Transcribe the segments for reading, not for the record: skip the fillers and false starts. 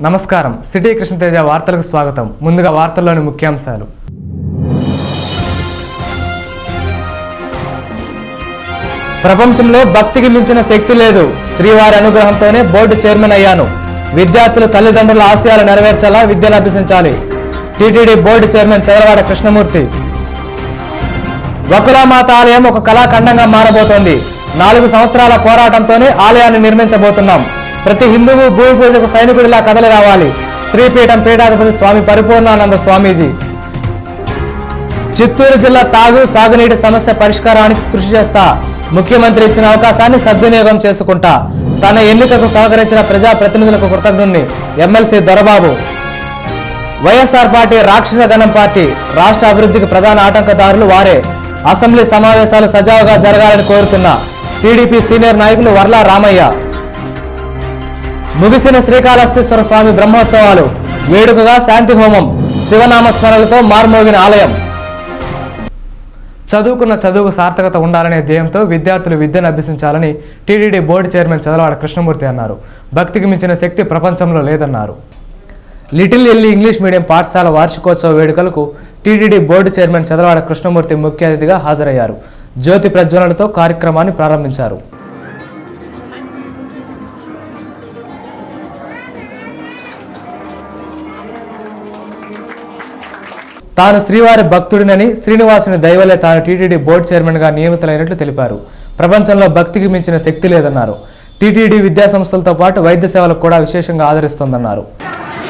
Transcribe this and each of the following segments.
నమస్కారం. సిటీ కృష్ణతేజ వార్తలకు స్వాగతం. ముందుగా వార్తల్లోని ముఖ్యాంశాలు. ప్రపంచంలో భక్తికి మించిన శక్తి లేదు. శ్రీవారి అనుగ్రహంతోనే బోర్డు చైర్మన్ అయ్యాను. విద్యార్థులు తల్లిదండ్రుల ఆశయాలు నెరవేర్చాలా, విద్యను అభ్యసించాలి. TTD board chairman Chadalavada Krishnamurthy. వకులామాత ఆలయం ఒక కళాఖండంగా మారబోతోంది. 4 సంవత్సరాల పోరాటంతోనే ఆలయాన్ని నిర్మించబోతున్నాం. ప్రతి హిందువు భూమి పూజకు సైనికుడిలా కదలి రావాలి. శ్రీపీఠం పీఠాధిపతి స్వామి పరిపూర్ణానంద స్వామీజీ. చిత్తూరు జిల్లా సాగునీటి సమస్య పరిష్కారానికి కృషి చేస్తా. ముఖ్యమంత్రి ఇచ్చిన అవకాశాన్ని సద్వినియోగం చేసుకుంటా. తన ఎన్నికకు సహకరించిన ప్రజాప్రతినిధులకు కృతజ్ఞుణ్ణి. ఎమ్మెల్సీ దొరబాబు. వైఎస్ఆర్ పార్టీ రాక్షస గణం పార్టీ. రాష్ట్ర అభివృద్ధికి ప్రధాన ఆటంకదారులు వారే. అసెంబ్లీ సమావేశాలు సజావుగా జరగాలని కోరుతున్నా. టీడీపీ సీనియర్ నాయకులు వర్ల రామయ్య. ముగిసిన శ్రీకాళహస్తీశ్వర స్వామి బ్రహ్మోత్సవాలు. వేడుకగా శాంతి హోమం. శివనామస్మరణలతో మార్మోగిన ఆలయం. చదువుకున్న చదువుకు సార్థకత ఉండాలనే ధ్యేయంతో విద్యార్థులు విద్యను అభ్యసించాలని టీటీడీ బోర్డు చైర్మన్ చదలవాడ కృష్ణమూర్తి అన్నారు. భక్తికి మించిన శక్తి ప్రపంచంలో లేదన్నారు. లిటిల్ ఎల్లి ఇంగ్లీష్ మీడియం పాఠశాల వార్షికోత్సవ వేడుకలకు TTD board chairman Chadalavada Krishnamurthy ముఖ్య అతిథిగా హాజరయ్యారు. జ్యోతి ప్రజ్వలనతో కార్యక్రమాన్ని ప్రారంభించారు. తాను శ్రీవారి భక్తుడినని, శ్రీనివాసుని దైవలే తాను టీటీడీ బోర్డు చైర్మన్గా నియమితులైనట్లు తెలిపారు. ప్రపంచంలో భక్తికి మించిన శక్తి లేదన్నారు. టీటీడీ విద్యా సంస్థలతో పాటు వైద్య సేవలకు కూడా విశేషంగా ఆదరిస్తోందన్నారు.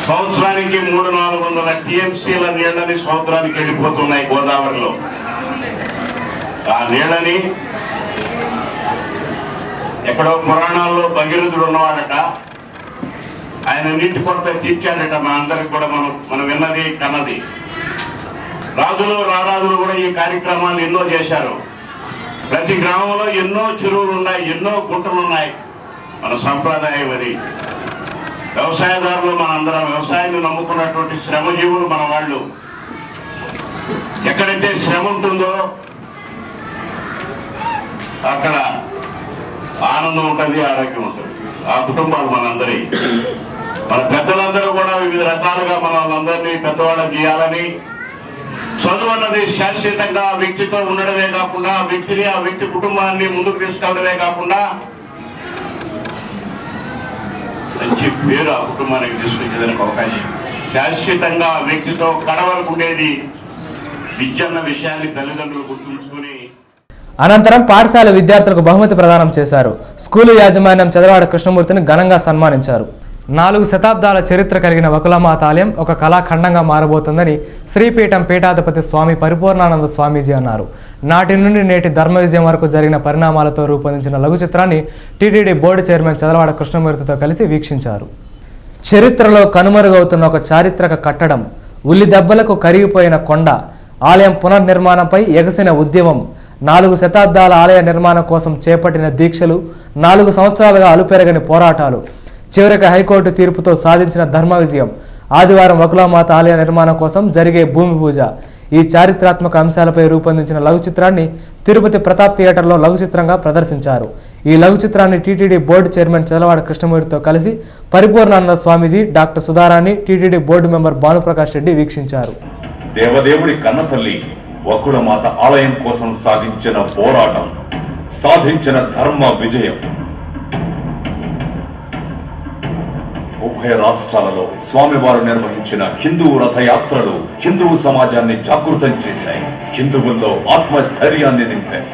సంవత్సరానికి 300-400 టీఎంసీల నీళ్ళని సముద్రానికి వెళ్ళిపోతున్నాయి గోదావరిలో. ఆ నీళ్ళని ఎక్కడో పురాణాల్లో భగీరథుడు ఉన్నవాడట. ఆయన నీటి కొరత తీర్చాడట. మన అందరికి కూడా మనం విన్నది కన్నది. రాజులు రారాజులు కూడా ఈ కార్యక్రమాలు ఎన్నో చేశారు. ప్రతి గ్రామంలో ఎన్నో చెరువులు ఉన్నాయి, ఎన్నో గుంటలు ఉన్నాయి. మన సంప్రదాయం అది. వ్యవసాయదారులు మనందరం వ్యవసాయాన్ని నమ్ముకున్నటువంటి శ్రమజీవులు మన వాళ్ళు. ఎక్కడైతే శ్రమ ఉంటుందో అక్కడ ఆనందం ఉంటుంది, ఆరోగ్యం ఉంటుంది. ఆ కుటుంబాలు మనందరి. మన పెద్దలందరూ కూడా వివిధ రకాలుగా మనందరినీ పెద్దవాళ్ళకి గీయాలని, చదువు అన్నది శాశ్వతంగా వ్యక్తితో ఉండడమే కాకుండా ఆ వ్యక్తి కుటుంబాన్ని ముందుకు తీసుకెళ్లడమే కాకుండా మంచి పేరు ఆ కుటుంబానికి తీసుకొచ్చేదానికి అవకాశం. శాశ్వతంగా ఆ వ్యక్తితో కడవరకు ఉండేది విద్య అన్న విషయాన్ని తల్లిదండ్రులు గుర్తుంచుకుని. అనంతరం పాఠశాల విద్యార్థులకు బహుమతి ప్రదానం చేశారు. స్కూలు యాజమాన్యం చదలవాడ కృష్ణమూర్తిని ఘనంగా సన్మానించారు. 4 శతాబ్దాల చరిత్ర కలిగిన వకులామాత ఆలయం ఒక కళాఖండంగా మారబోతుందని శ్రీపీఠం పీఠాధిపతి స్వామి పరిపూర్ణానంద స్వామీజీ అన్నారు. నాటి నుండి నేటి ధర్మ విజయం వరకు జరిగిన పరిణామాలతో రూపొందించిన లఘు చిత్రాన్ని టీటీడీ బోర్డు చైర్మన్ చదలవాడ కృష్ణమూర్తితో కలిసి వీక్షించారు. చరిత్రలో కనుమరుగవుతున్న ఒక చారిత్రక కట్టడం, ఉల్లి దెబ్బలకు కరిగిపోయిన కొండ, ఆలయం పునర్నిర్మాణంపై ఎగసిన ఉద్యమం, 4 శతాబ్దాల ఆలయ నిర్మాణం కోసం చేపట్టిన దీక్షలు, 4 సంవత్సరాలుగా అలుపెరగని పోరాటాలు, చివరికి హైకోర్టు తీర్పుతో సాధించిన ధర్మ విజయం, ఆదివారం వకులామాత ఆలయ నిర్మాణం కోసం జరిగే భూమి పూజ, ఈ చారిత్రాత్మక అంశాలపై రూపొందించిన లఘు చిత్రాన్ని తిరుపతి ప్రతాప్ థియేటర్లో లఘు చిత్రంగా ప్రదర్శించారు. ఈ లఘు చిత్రాన్ని టీటీడీ బోర్డు చైర్మన్ చదలవాడ కృష్ణమూర్తితో కలిసి Paripoornananda Swamiji, doctor Sudharani, TTD board member Bhanuprakash Reddy వీక్షించారు. దేవదేవుడి కన్నతల్లి వకులమాత ఆలయం కోసం సాగించిన పోరాటం, సాధించిన ధర్మ విజయం, ఉభయ రాష్ట్రాలలో స్వామివారు నిర్వహించిన హిందూ రథయాత్రలు హిందూ సమాజాన్ని జాగృతం చేశాయి. హిందువుల్లో ఆత్మస్థైర్యాన్ని నింపాయి.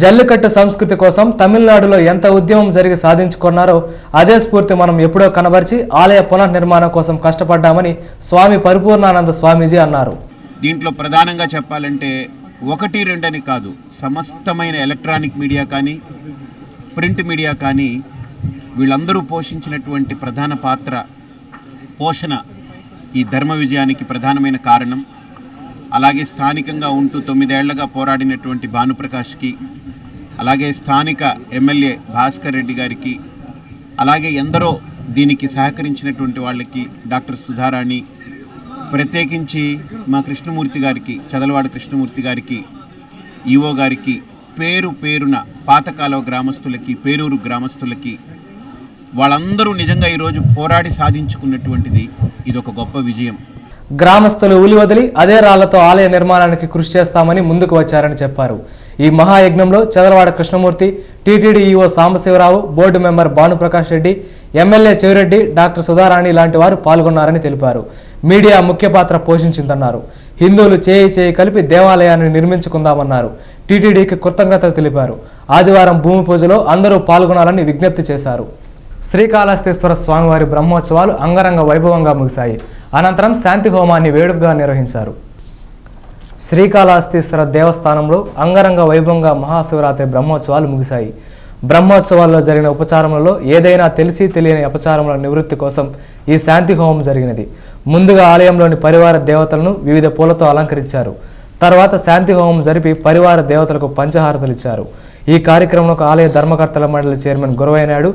జల్లికట్టు సంస్కృతి కోసం తమిళనాడులో ఎంత ఉద్యమం జరిగి సాధించుకున్నారో అదే స్ఫూర్తి మనం ఎప్పుడో కనబరిచి ఆలయ పునర్నిర్మాణం కోసం కష్టపడ్డామని స్వామి పరిపూర్ణానంద స్వామీజీ అన్నారు. దీంట్లో ప్రధానంగా చెప్పాలంటే 1-2 అని కాదు, సమస్తమైన ఎలక్ట్రానిక్ మీడియా కానీ ప్రింట్ మీడియా కానీ వీళ్ళందరూ పోషించినటువంటి ప్రధాన పోషణ ఈ ధర్మ విజయానికి ప్రధానమైన కారణం. అలాగే స్థానికంగా ఉంటూ 9 ఏళ్లుగా పోరాడినటువంటి భానుప్రకాష్కి, అలాగే స్థానిక ఎమ్మెల్యే భాస్కర్ రెడ్డి గారికి, అలాగే ఎందరో దీనికి సహకరించినటువంటి వాళ్ళకి, డాక్టర్ సుధారాణి, ప్రత్యేకించి మా కృష్ణమూర్తి గారికి, చదలవాడ కృష్ణమూర్తి గారికి ఈఓ గారికి, పేరున పాతకాలువ గ్రామస్తులకి, పేరూరు గ్రామస్తులకి, వాళ్ళందరూ నిజంగా ఈరోజు పోరాడి సాధించుకున్నటువంటిది ఇదొక గొప్ప విజయం. గ్రామస్తులు ఉలి వదిలి అదే రాళ్లతో ఆలయ నిర్మాణానికి కృషి చేస్తామని ముందుకు వచ్చారని చెప్పారు. ఈ మహాయజ్ఞంలో Chadalavada Krishnamurthy, TTD EO Sambasivarao, board member Bhanuprakash Reddy, MLA Chevireddy, doctor Sudharani లాంటి వారు పాల్గొన్నారని తెలిపారు. మీడియా ముఖ్య పాత్ర పోషించిందన్నారు. హిందువులు చేయి కలిపి దేవాలయాన్ని నిర్మించుకుందామన్నారు. టీటీడీకి కృతజ్ఞతలు తెలిపారు. ఆదివారం భూమి పూజలో అందరూ పాల్గొనాలని విజ్ఞప్తి చేశారు. శ్రీకాళహస్తీశ్వర స్వామివారి బ్రహ్మోత్సవాలు అంగరంగ వైభవంగా ముగిశాయి. అనంతరం శాంతి హోమాన్ని వేడుకగా నిర్వహించారు. శ్రీకాళహస్తీశ్వర దేవస్థానంలో అంగరంగ వైభవంగా మహాశివరాత్రి బ్రహ్మోత్సవాలు ముగిశాయి. బ్రహ్మోత్సవాల్లో జరిగిన ఉపచారములలో ఏదైనా తెలిసి తెలియని అపచారముల నివృత్తి కోసం ఈ శాంతి హోమం జరిగినది. ముందుగా ఆలయంలోని పరివార దేవతలను వివిధ పూలతో అలంకరించారు. తర్వాత శాంతి హోమం జరిపి పరివార దేవతలకు పంచహారతలు ఇచ్చారు. ఈ కార్యక్రమంలో ఆలయ ధర్మకర్తల మండలి చైర్మన్ గురవయ్య నాయుడు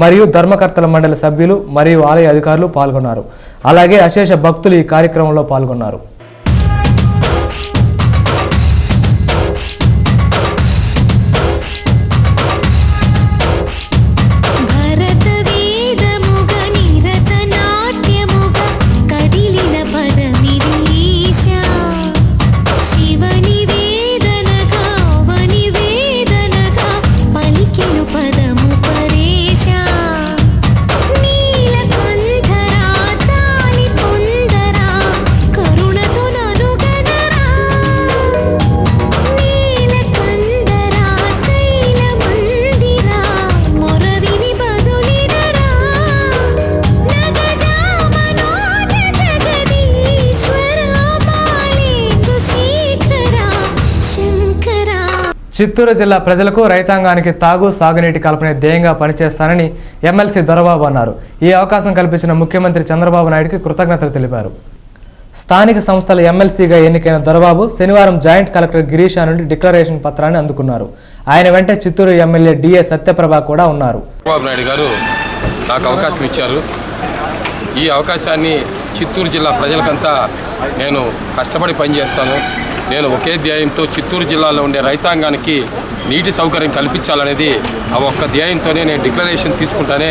మరియు ధర్మకర్తల మండలి సభ్యులు మరియు ఆలయ అధికారులు పాల్గొన్నారు. అలాగే అశేష భక్తులు ఈ కార్యక్రమంలో పాల్గొన్నారు. చిత్తూరు జిల్లా ప్రజలకు, రైతాంగానికి తాగు, సాగునీటి కల్పనే ధ్యేయంగా పనిచేస్తానని ఎమ్మెల్సీ దొరబాబు అన్నారు. ఈ అవకాశం కల్పించిన ముఖ్యమంత్రి చంద్రబాబు నాయుడుకి కృతజ్ఞతలు తెలిపారు. స్థానిక సంస్థల ఎమ్మెల్సీగా ఎన్నికైన దొరబాబు శనివారం జాయింట్ కలెక్టర్ గిరీషా నుండి డిక్లరేషన్ పత్రాన్ని అందుకున్నారు. ఆయన వెంట చిత్తూరు ఎమ్మెల్యే డిఏ సత్యప్రభ కూడా ఉన్నారు. చంద్రబాబు నాయుడు గారు నాకు అవకాశం ఇచ్చారు. ఈ అవకాశాన్ని చిత్తూరు జిల్లా ప్రజలకంతా నేను కష్టపడి పనిచేస్తాను. నేను ఒకే ధ్యేయంతో చిత్తూరు జిల్లాలో ఉండే రైతాంగానికి నీటి సౌకర్యం కల్పించాలనేది ఆ ఒక్క ధ్యేయంతోనే నేను డిక్లరేషన్ తీసుకుంటానే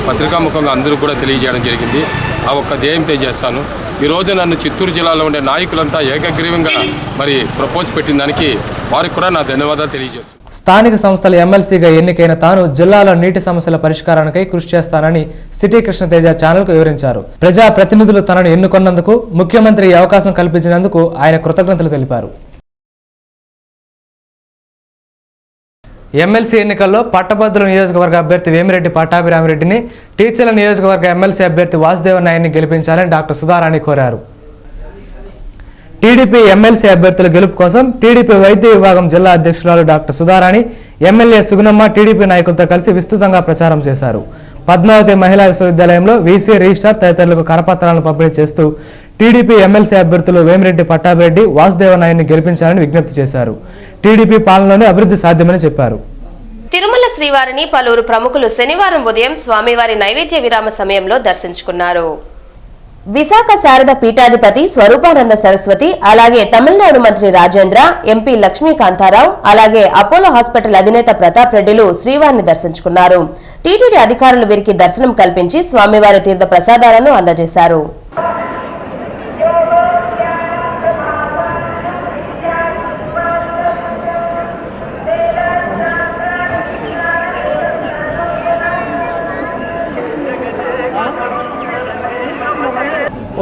పత్రికాముఖంగా అందరూ కూడా తెలియజేయడం జరిగింది. ఆ ఒక్క ధ్యేయంతో చేస్తాను. ఈరోజు నన్ను చిత్తూరు జిల్లాలో ఉండే నాయకులంతా ఏకగ్రీవంగా మరి ప్రపోజ్ పెట్టిన దానికి వారికి కూడా నా ధన్యవాదాలు తెలియజేస్తాను. స్థానిక సంస్థల ఎమ్మెల్సీగా ఎన్నికైన తాను జిల్లాలో నీటి సమస్యల పరిష్కారానికై కృషి చేస్తానని సిటీ కృష్ణతేజ ఛానల్కు వివరించారు. ప్రజా ప్రతినిధులు తనను ఎన్నుకున్నందుకు, ముఖ్యమంత్రి ఈ అవకాశం కల్పించినందుకు ఆయన కృతజ్ఞతలు తెలిపారు. ఎమ్మెల్సీ ఎన్నికల్లో పట్టభద్రుల నియోజకవర్గ అభ్యర్థి వేమిరెడ్డి పట్టాభిరామిరెడ్డిని, టీచర్ల నియోజకవర్గ ఎమ్మెల్సీ అభ్యర్థి వాసుదేవ నాయుడిని గెలిపించాలని డాక్టర్ సుధారాణి కోరారు. టీడీపీ ఎమ్మెల్సీ అభ్యర్థుల గెలుపు కోసం టీడీపీ వైద్య విభాగం జిల్లా అధ్యక్షురాలు doctor Sudharani, MLA Sugunamma TDP నాయకులతో కలిసి విస్తృతంగా ప్రచారం చేశారు. పద్మావతి మహిళా విశ్వవిద్యాలయంలో వీసీ రిజిస్ట్రార్ తదితరులకు కరపత్రాలను పంపిణీ చేస్తూ టీడీపీ ఎమ్మెల్సీ అభ్యర్థులు వేమిరెడ్డి పట్టాభిరెడ్డి, వాసుదేవ నాయుడిని గెలిపించాలని విజ్ఞప్తి చేశారు. టీడీపీ పాలనలోనే అభివృద్ధి సాధ్యమని చెప్పారు. తిరుమల శ్రీవారిని పలువురు ప్రముఖులు శనివారం ఉదయం స్వామివారి నైవేద్య విరామ సమయంలో దర్శించుకున్నారు. విశాఖ శారద పీఠాధిపతి స్వరూపానంద సరస్వతి, అలాగే తమిళనాడు మంత్రి రాజేంద్ర, ఎంపీ లక్ష్మీకాంతారావు, అలాగే అపోలో హాస్పిటల్ అధినేత ప్రతాప్ రెడ్డిలు శ్రీవారిని దర్శించుకున్నారు. టీటీడీ అధికారులు వీరికి దర్శనం కల్పించి స్వామివారి తీర్థ ప్రసాదాలను అందజేశారు.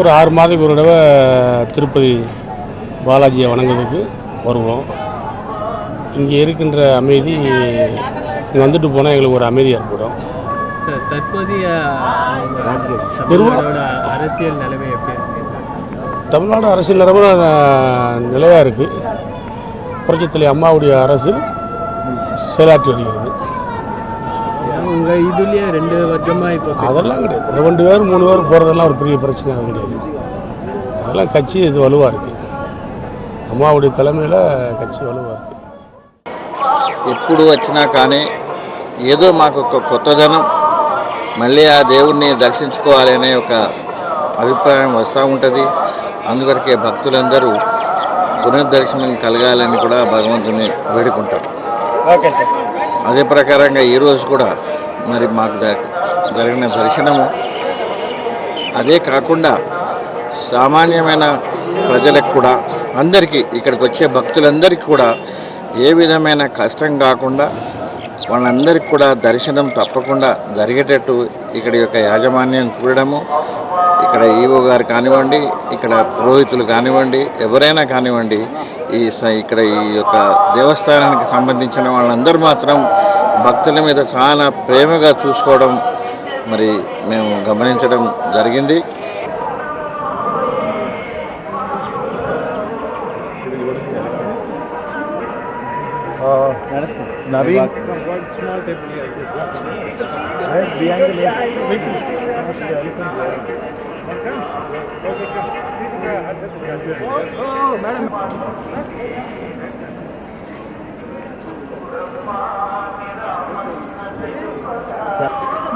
ஒரு 6 மாதத்துக்கு ஒரு தடவை திருப்பதி பாலாஜியை வணங்குறதுக்கு வருவோம். இங்கே இருக்கின்ற அமைதி இங்கே வந்துட்டு போனால் எங்களுக்கு ஒரு அமைதி ஏற்படும். தற்போதைய அரசியல் நிலைமை எப்படி இருக்கு? தமிழ்நாடு அரசியல் நிலைமை நிலையாக இருக்குது. புரட்சித்தலை அம்மாவுடைய அரசு செயலாற்றி வருகிறது. உங்கள் இதுலேயே 2 வருஷமாக இப்போ அதெல்லாம் கிடையாது. 2 பேர் 3 பேர் போகிறதெல்லாம் ஒரு பெரிய பிரச்சனை கிடையாது. அதெல்லாம் கட்சி இது வலுவாக இருக்குது. అమ్మావుడి தலைமையில் కచ్చి వలువారు. ఎప్పుడు వచ్చినా కానీ ఏదో మాకు ఒక కొత్తదనం, మళ్ళీ ఆ దేవుణ్ణి దర్శించుకోవాలనే ఒక అభిప్రాయం వస్తూ ఉంటుంది. అందువరకే భక్తులందరూ పునర్దర్శనం కలగాలని కూడా భగవంతుని వేడుకుంటాం. అదే ప్రకారంగా ఈరోజు కూడా మరి మాకు జరిగిన దర్శనము అదే కాకుండా సామాన్యమైన ప్రజలకు కూడా అందరికీ ఇక్కడికి వచ్చే భక్తులందరికీ కూడా ఏ విధమైన కష్టం కాకుండా వాళ్ళందరికీ కూడా దర్శనం తప్పకుండా జరిగేటట్టు ఇక్కడ యొక్క యాజమాన్యం చూడడము, ఇక్కడ ఈవో గారు కానివ్వండి, ఇక్కడ పురోహితులు కానివ్వండి, ఎవరైనా కానివ్వండి, ఇక్కడ ఈ యొక్క దేవస్థానానికి సంబంధించిన వాళ్ళందరూ మాత్రం భక్తుల మీద చాలా ప్రేమగా చూసుకోవడం మరి మేము గమనించడం జరిగింది.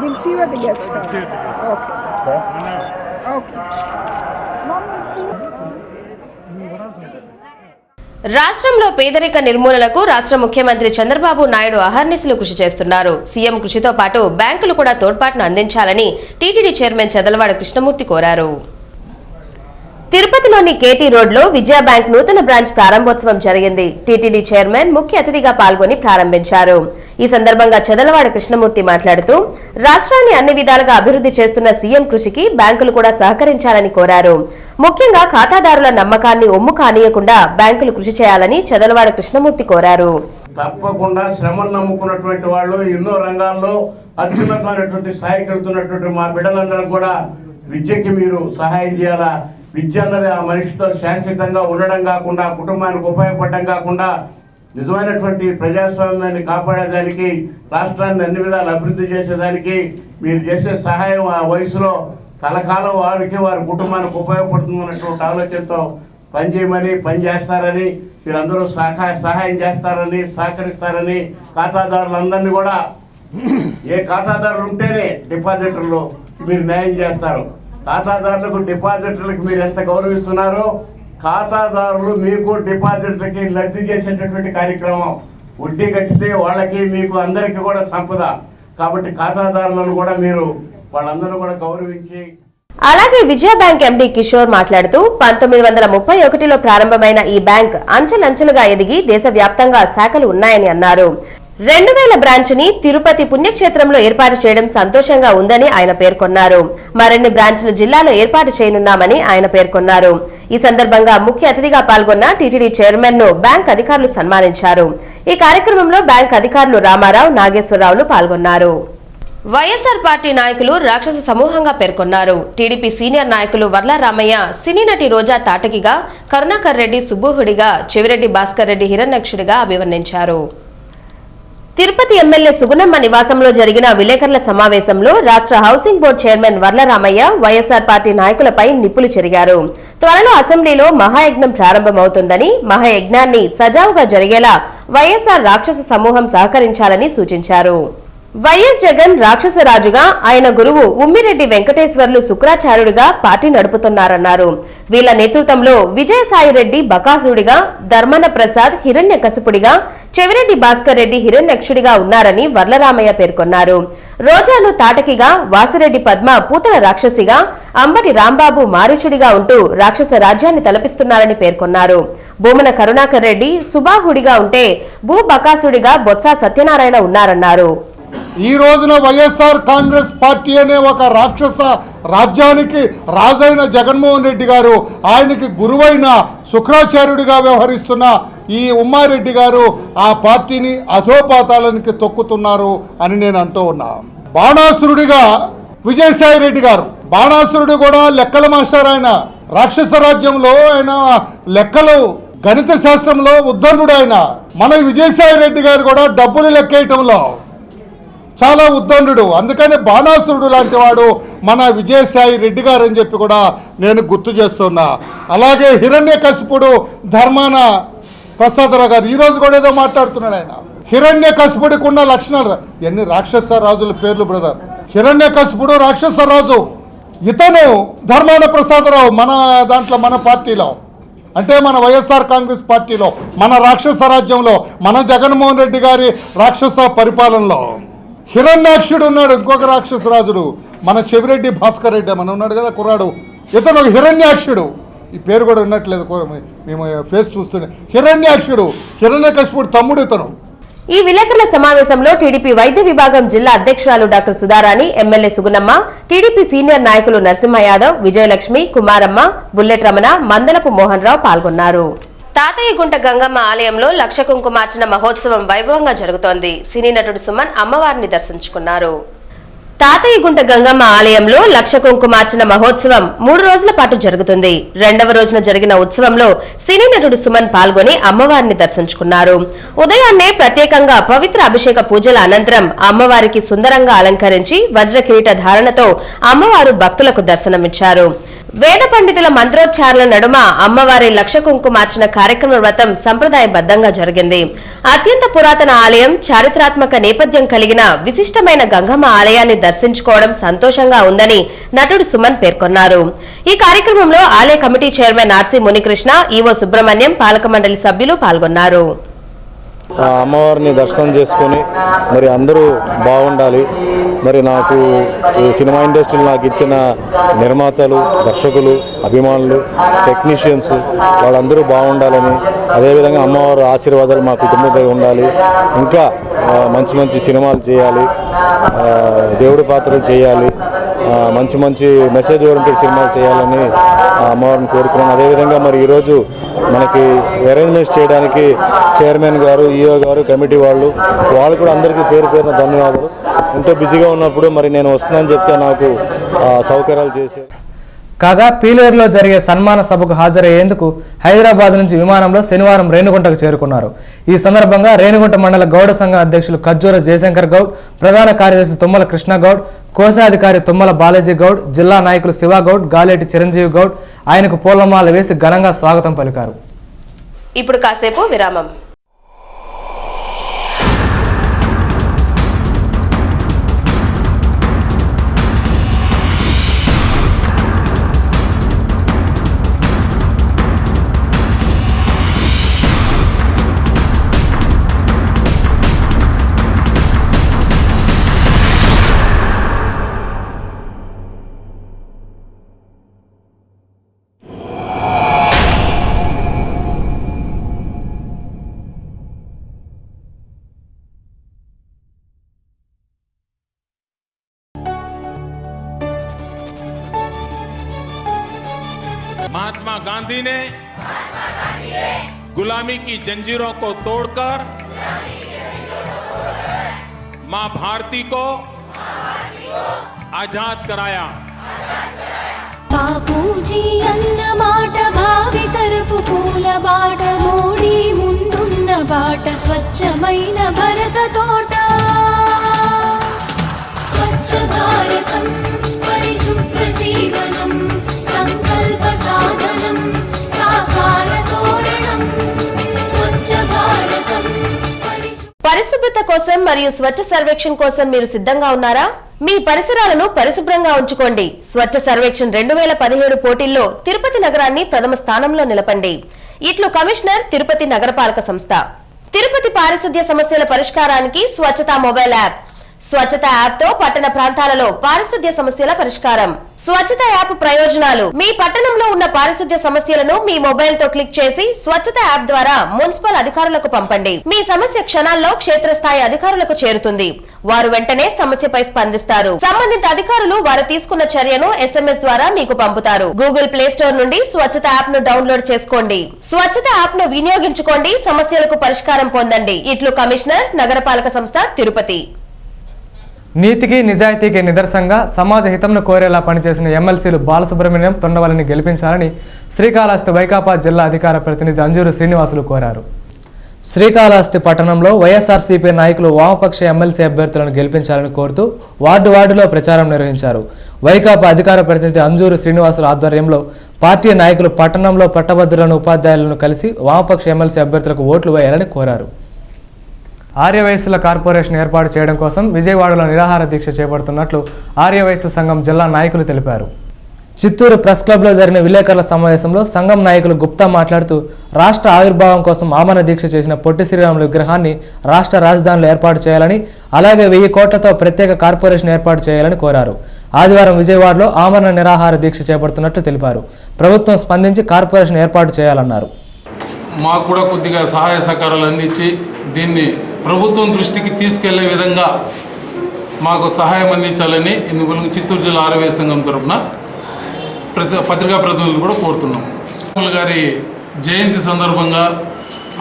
We'll see where the guests are. Okay. Okay. రాష్ట్రంలో పేదరిక నిర్మూలనకు రాష్ట్ర ముఖ్యమంత్రి చంద్రబాబు నాయుడు అహర్నిశలు కృషి చేస్తున్నారు. సీఎం కృషితో పాటు బ్యాంకులు కూడా తోడ్పాటును అందించాలని టీటీడీ చైర్మన్ చదలవాడ కృష్ణమూర్తి కోరారు. తిరుపతిలోని కేటీ రోడ్లో విజయ బ్యాంక్ నూతన బ్రాంచ్ ప్రారంభోత్సవం జరిగింది. టీటీడీ చైర్మన్ ముఖ్య అతిథిగా పాల్గొని ప్రారంభించారు. ఈ సందర్భంగా చదలవాడ కృష్ణమూర్తి మాట్లాడుతూ రాష్ట్రాన్ని అన్ని విధాలుగా అభివృద్ధి చేస్తున్న సీఎం కృషికి బ్యాంకులు కూడా సహకరించాలని కోరారు. ముఖ్యంగా ఖాతాదారుల నమ్మకాన్ని ఒమ్ము కానీయకుండా బ్యాంకులు కృషి చేయాలని చదలవాడ కృష్ణమూర్తి కోరారు. తప్పకుండా శ్రమను నమ్ముకున్నటువంటి వాళ్ళు ఎన్నో రంగాల్లో అత్యున్నతమైనటువంటి స్థాయికి వెళ్తున్నటువంటి మా బిడ్డలందరూ కూడా విద్యకి మీరు సహాయం చేయాలా. విద్య అన్నది ఆ మనిషితో శాశ్వతంగా ఉండడం కాకుండా, కుటుంబానికి ఉపయోగపడడం కాకుండా, నిజమైనటువంటి ప్రజాస్వామ్యాన్ని కాపాడేదానికి, రాష్ట్రాన్ని అన్ని విధాలు అభివృద్ధి చేసేదానికి మీరు చేసే సహాయం ఆ వయసులో కలకాలం వారికి వారి కుటుంబానికి ఉపయోగపడుతున్నటువంటి ఆలోచనతో పనిచేస్తారని, మీరందరూ సహాయం చేస్తారని, సహకరిస్తారని, ఖాతాదారులందరినీ కూడా ఏ ఖాతాదారులు ఉంటేనే డిపాజిటర్లు మీరు న్యాయం చేస్తారు. ఖాతాదారులకు డిపాజిటర్లకు మీరు ఎంత గౌరవిస్తున్నారో ఖాతాదారులు మీకు డిపాజిటర్కి లబ్ధి చేసేటటువంటి కార్యక్రమం. వడ్డీ కట్టితే వాళ్ళకి మీకు అందరికీ కూడా సంపద. కాబట్టి ఖాతాదారులను కూడా మీరు వాళ్ళందరూ కూడా గౌరవించి. అలాగే విజయ బ్యాంక్ ఎండీ కిషోర్ మాట్లాడుతూ 1931లో ప్రారంభమైన ఈ బ్యాంక్ అంచెలంచెలుగా ఎదిగి దేశవ్యాప్తంగా శాఖలు ఉన్నాయని అన్నారు. 2000 బ్రాంచ్ని తిరుపతి పుణ్యక్షేత్రంలో ఏర్పాటు చేయడం సంతోషంగా ఉందని ఆయన పేర్కొన్నారు. మరిన్ని బ్రాంచ్లు జిల్లాలో ఏర్పాటు చేయనున్నామని ఆయన పేర్కొన్నారు. ఈ సందర్భంగా ముఖ్య అతిథిగా పాల్గొన్న టీటీడీ చైర్మన్ ను బ్యాంక్ అధికారులు సన్మానించారు. ఈ కార్యక్రమంలో బ్యాంక్ అధికారులు రామారావు, నాగేశ్వరరావులు పాల్గొన్నారు. వైఎస్ఆర్ పార్టీ నాయకులు రాక్షస సమూహంగా పేర్కొన్నారు. టీడీపీ సీనియర్ నాయకులు వర్ల రామయ్య, సినీ నటి రోజా తాటకిగా, కరుణాకర్ రెడ్డి సుబ్బుహుడిగా, చెవిరెడ్డి భాస్కర్ రెడ్డి హిరణ్యక్షుడిగా అభివర్ణించారు. తిరుపతి ఎమ్మెల్యే సుగుణమ్మ నివాసంలో జరిగిన విలేకరుల సమావేశంలో రాష్ట్ర housing board chairman Varla Ramaiah YSR party నాయకులపై నిప్పులు చెరిగారు. త్వరలో అసెంబ్లీలో మహాయజ్ఞం ప్రారంభమవుతుందని, మహాయజ్ఞాన్ని సజావుగా జరిగేలా వైఎస్ఆర్ రాక్షస సమూహం సహకరించాలని సూచించారు. వైఎస్ జగన్ రాక్షస రాజుగా, ఆయన గురువు ఉమ్మిరెడ్డి వెంకటేశ్వర్లు శుక్రాచార్యుడిగా పార్టీ నడుపుతున్నారన్నారు. వీళ్ల నేతృత్వంలో విజయసాయిరెడ్డి బకాసుడిగా, ధర్మన ప్రసాద్ హిరణ్యకశిపుడిగా, చెవిరెడ్డి భాస్కర్ రెడ్డి హిరణ్యక్షుడిగా ఉన్నారని వర్లరామయ్య పేర్కొన్నారు. రోజాను తాటకిగా, వాసిరెడ్డి పద్మ పూతల రాక్షసిగా, అంబటి రాంబాబు మారీచుడిగా ఉంటూ రాక్షస రాజ్యాన్ని తలపిస్తున్నారని పేర్కొన్నారు. భూమన కరుణాకర్ రెడ్డి సుబాహుడిగా ఉంటే భూ బకాసుడిగా బొత్స సత్యనారాయణ ఉన్నారన్నారు. ఈ రోజున వైఎస్ఆర్ కాంగ్రెస్ పార్టీ అనే ఒక రాక్షస రాజ్యానికి రాజైన జగన్మోహన్ రెడ్డి గారు, ఆయనకి గురువైన శుక్రాచార్యుడిగా వ్యవహరిస్తున్న ఈ ఉమ్మారెడ్డి గారు ఆ పార్టీని అధోపాతాలనికి తొక్కుతున్నారు అని నేను అంటూ ఉన్నా. బాణాసురుడిగా విజయసాయి రెడ్డి గారు, బాణాసురుడు కూడా లెక్కల మాస్టర్. ఆయన రాక్షస రాజ్యంలో ఆయన లెక్కలు గణిత శాస్త్రంలో ఉద్దండుడు. ఆయన మన విజయసాయి రెడ్డి గారు కూడా డబ్బులు లెక్కేయటంలో చాలా ఉద్దండు. అందుకని బాణాసురుడు లాంటి వాడు మన విజయసాయి రెడ్డి గారు అని చెప్పి కూడా నేను గుర్తు చేస్తున్నా. అలాగే హిరణ్యకశిపుడు ధర్మాన ప్రసాదరావు గారు ఈరోజు కూడా ఏదో మాట్లాడుతున్నాడు. ఆయన హిరణ్యకశిపుడికి ఉన్న లక్షణాలు ఎన్ని రాక్షస రాజుల పేర్లు బ్రదర్. హిరణ్యకశిపుడు రాక్షస రాజు, ఇతను ధర్మాన ప్రసాదరావు మన దాంట్లో మన పార్టీలో. అంటే మన వైఎస్ఆర్ కాంగ్రెస్ పార్టీలో, మన రాక్షస రాజ్యంలో, మన జగన్మోహన్ రెడ్డి గారి రాక్షస పరిపాలనలో హిరణ్యాక్షుడు ఉన్నాడు, ఇంకొక రాక్షస రాజుడు. మన చెవిరెడ్డి భాస్కర్ రెడ్డి మన ఉన్నాడు కదా కుర్రాడు, ఇతను ఒక హిరణ్యాక్షుడు. ఈ పేరు కూడా ఉన్నట్లేదు మేము ఫేస్ చూస్తూనే. హిరణ్యాక్షుడు, హిరణ్యకశిపుడు తమ్ముడు ఇతను. ఈ విలేకరుల సమావేశంలో టీడీపీ వైద్య విభాగం జిల్లా అధ్యక్షురాలు doctor Sudharani, MLA Sugunamma, TDP senior నాయకులు నరసింహ యాదవ్, విజయలక్ష్మి, కుమారమ్మ, బుల్లెట్ రమణ, మందలపు మోహన్ రావు పాల్గొన్నారు. తాతయ్యగుంట గంగమ్మ ఆలయంలో లక్ష కుంకుమార్చన మహోత్సవం వైభవంగా జరుగుతోంది. సినీ నటుడు సుమన్ అమ్మవారిని దర్శించుకున్నారు. తాతయ్యగుంట గంగమ్మ ఆలయంలో లక్ష కుంకుమార్చన మహోత్సవం 3 రోజుల పాటు జరుగుతుంది. 2వ రోజున జరిగిన ఉత్సవంలో సినీ నటుడు సుమన్ పాల్గొని అమ్మవారిని దర్శించుకున్నారు. ఉదయాన్నే ప్రత్యేకంగా పవిత్ర అభిషేక పూజల అనంతరం అమ్మవారికి సుందరంగా అలంకరించి వజ్ర కిరీట ధారణతో అమ్మవారు భక్తులకు దర్శనమిచ్చారు. వేద పండితుల మంత్రోచ్చారణ నడుమ అమ్మవారి లక్ష కుంకుమార్చన కార్యక్రమ వ్రతం సంప్రదాయబద్ధంగా జరిగింది. అత్యంత పురాతన ఆలయం, చారిత్రాత్మక నేపథ్యం కలిగిన విశిష్టమైన గంగమ్మ ఆలయాన్ని దర్శించుకోవడం సంతోషంగా ఉందని నటుడు సుమన్ పేర్కొన్నారు. ఈ కార్యక్రమంలో ఆలయ committee chairman RC Munikrishna, EO Subrahmanyam, పాలక మండలి సభ్యులు పాల్గొన్నారు. అమ్మవారిని దర్శనం చేసుకొని మరి అందరూ బాగుండాలి. మరి నాకు ఈ సినిమా ఇండస్ట్రీలో నాకు ఇచ్చిన నిర్మాతలు, దర్శకులు, అభిమానులు, టెక్నీషియన్స్ వాళ్ళందరూ బాగుండాలని, అదేవిధంగా అమ్మవారి ఆశీర్వాదాలు మా కుటుంబంపై ఉండాలి. ఇంకా మంచి మంచి సినిమాలు చేయాలి, దేవుడి పాత్రలు చేయాలి, మంచి మంచి మెసేజ్ ఓరియంటెడ్ సినిమాలు చేయాలని అమ్మవారిని కోరుకున్నాను. అదేవిధంగా మరి ఈరోజు మనకి అరేంజ్మెంట్స్ చేయడానికి చైర్మన్ గారు, ఈఓ గారు, కమిటీ వాళ్ళు కూడా అందరికీ పేరు పేరున ధన్యవాదాలు. ఎంతో బిజీగా ఉన్నప్పుడు మరి నేను వస్తున్నానని చెప్తే నాకు సౌకర్యాలు చేశారు. కాగా పీలేరులో జరిగే సన్మాన సభకు హాజరయ్యేందుకు హైదరాబాద్ నుంచి విమానంలో శనివారం రేణిగుంటకు చేరుకున్నారు. ఈ సందర్భంగా రేణిగుంట మండల గౌడ సంఘం అధ్యక్షులు ఖర్జూర జయశంకర్ గౌడ్, ప్రధాన కార్యదర్శి తుమ్మల కృష్ణ గౌడ్, కోశాధికారి తుమ్మల బాలాజీ గౌడ్, జిల్లా నాయకులు శివగౌడ్, గాలేటి చిరంజీవి గౌడ్ ఆయనకు పూలమాల వేసి ఘనంగా స్వాగతం పలికారు. ఇప్పుడు కాసేపు విరామం. महात्मा गांधी ने गुलामी की जंजीरों को तोड़कर मां भारती को आजाद कराया. बापूजी अन्न మాట భావితరపు పూల బాట మోడి ముందున్న బాట స్వచ్ఛమైన భరత తోట స్వచ్ఛ భారతం పరిశుభ్ర జీవనం సంకల్ప సాధనం సాకార తోరణం స్వచ్ఛ భారతం. పరిశుభ్రత కోసం మరియు స్వచ్ఛ సర్వేక్షణ కోసం మీరు సిద్ధంగా ఉన్నారా? మీ పరిసరాలను పరిశుభ్రంగా ఉంచుకోండి. స్వచ్ఛ సర్వేక్షణ 2017 పోటీల్లో తిరుపతి నగరాన్ని ప్రథమ స్థానంలో నిలపండి. ఇట్లు కమిషనర్, తిరుపతి నగరపాలక సంస్థ. తిరుపతి పారిశుద్ధ్య సమస్యల పరిష్కారానికి స్వచ్ఛతా మొబైల్ యాప్. స్వచ్ఛత యాప్ తో పట్టణ ప్రాంతాలలో పారిశుద్ధ్య సమస్యల పరిష్కారం. స్వచ్ఛత యాప్ ప్రయోజనాలు: మీ పట్టణంలో ఉన్న పారిశుద్ధ్య సమస్యలను మీ మొబైల్ తో క్లిక్ చేసి స్వచ్ఛత యాప్ ద్వారా మున్సిపల్ అధికారులకు పంపండి. మీ సమస్య క్షణాల్లో క్షేత్రస్థాయి అధికారులకు చేరుతుంది. వారు వెంటనే సమస్యపై స్పందిస్తారు. సంబంధిత అధికారులు వారు తీసుకున్న చర్యను SMS ద్వారా మీకు పంపుతారు. గూగుల్ ప్లే స్టోర్ నుండి స్వచ్ఛత యాప్ ను డౌన్లోడ్ చేసుకోండి. స్వచ్ఛత యాప్ ను వినియోగించుకోండి. సమస్యలకు పరిష్కారం పొందండి. ఇట్లు కమిషనర్, నగరపాలక సంస్థ, తిరుపతి. నీతికి నిజాయితీకి నిదర్శనంగా సమాజ హితంను కోరేలా పనిచేసిన ఎమ్మెల్సీలు బాలసుబ్రహ్మణ్యం, తొండవల్లిని గెలిపించాలని శ్రీకాళహస్తి వైకాపా జిల్లా అధికార ప్రతినిధి అంజూరు శ్రీనివాసులు కోరారు. శ్రీకాళహస్తి పట్టణంలో వైఎస్ఆర్సీపీ నాయకులు వామపక్ష ఎమ్మెల్సీ అభ్యర్థులను గెలిపించాలని కోరుతూ వార్డులో ప్రచారం నిర్వహించారు. వైకాపా అధికార ప్రతినిధి అంజూరు శ్రీనివాసుల ఆధ్వర్యంలో పార్టీ నాయకులు పట్టణంలో పట్టభద్రులను, ఉపాధ్యాయులను కలిసి వామపక్ష ఎమ్మెల్సీ అభ్యర్థులకు ఓట్లు వేయాలని కోరారు. ఆర్యవైశ్యుల కార్పొరేషన్ ఏర్పాటు చేయడం కోసం విజయవాడలో నిరాహార దీక్ష చేపడుతున్నట్లు ఆర్యవైశ్య సంఘం జిల్లా నాయకులు తెలిపారు. చిత్తూరు ప్రెస్ క్లబ్లో జరిగిన విలేకరుల సమావేశంలో సంఘం నాయకులు గుప్తా మాట్లాడుతూ రాష్ట్ర ఆవిర్భావం కోసం ఆమరణ దీక్ష చేసిన పొట్టి శ్రీరాములు విగ్రహాన్ని రాష్ట్ర రాజధానిలో ఏర్పాటు చేయాలని, అలాగే 1000 కోట్లతో ప్రత్యేక కార్పొరేషన్ ఏర్పాటు చేయాలని కోరారు. ఆదివారం విజయవాడలో ఆమరణ నిరాహార దీక్ష చేపడుతున్నట్లు తెలిపారు. ప్రభుత్వం స్పందించి కార్పొరేషన్ ఏర్పాటు చేయాలన్నారు. మాకు కూడా కొద్దిగా సహాయ సహకారాలు అందించి దీన్ని ప్రభుత్వం దృష్టికి తీసుకెళ్లే విధంగా మాకు సహాయం అందించాలని చిత్తూరు జిల్లా ఆర్వే సంఘం తరఫున పత్రికా ప్రతినిధులు కూడా కోరుతున్నాం. శ్రీరాములు గారి జయంతి సందర్భంగా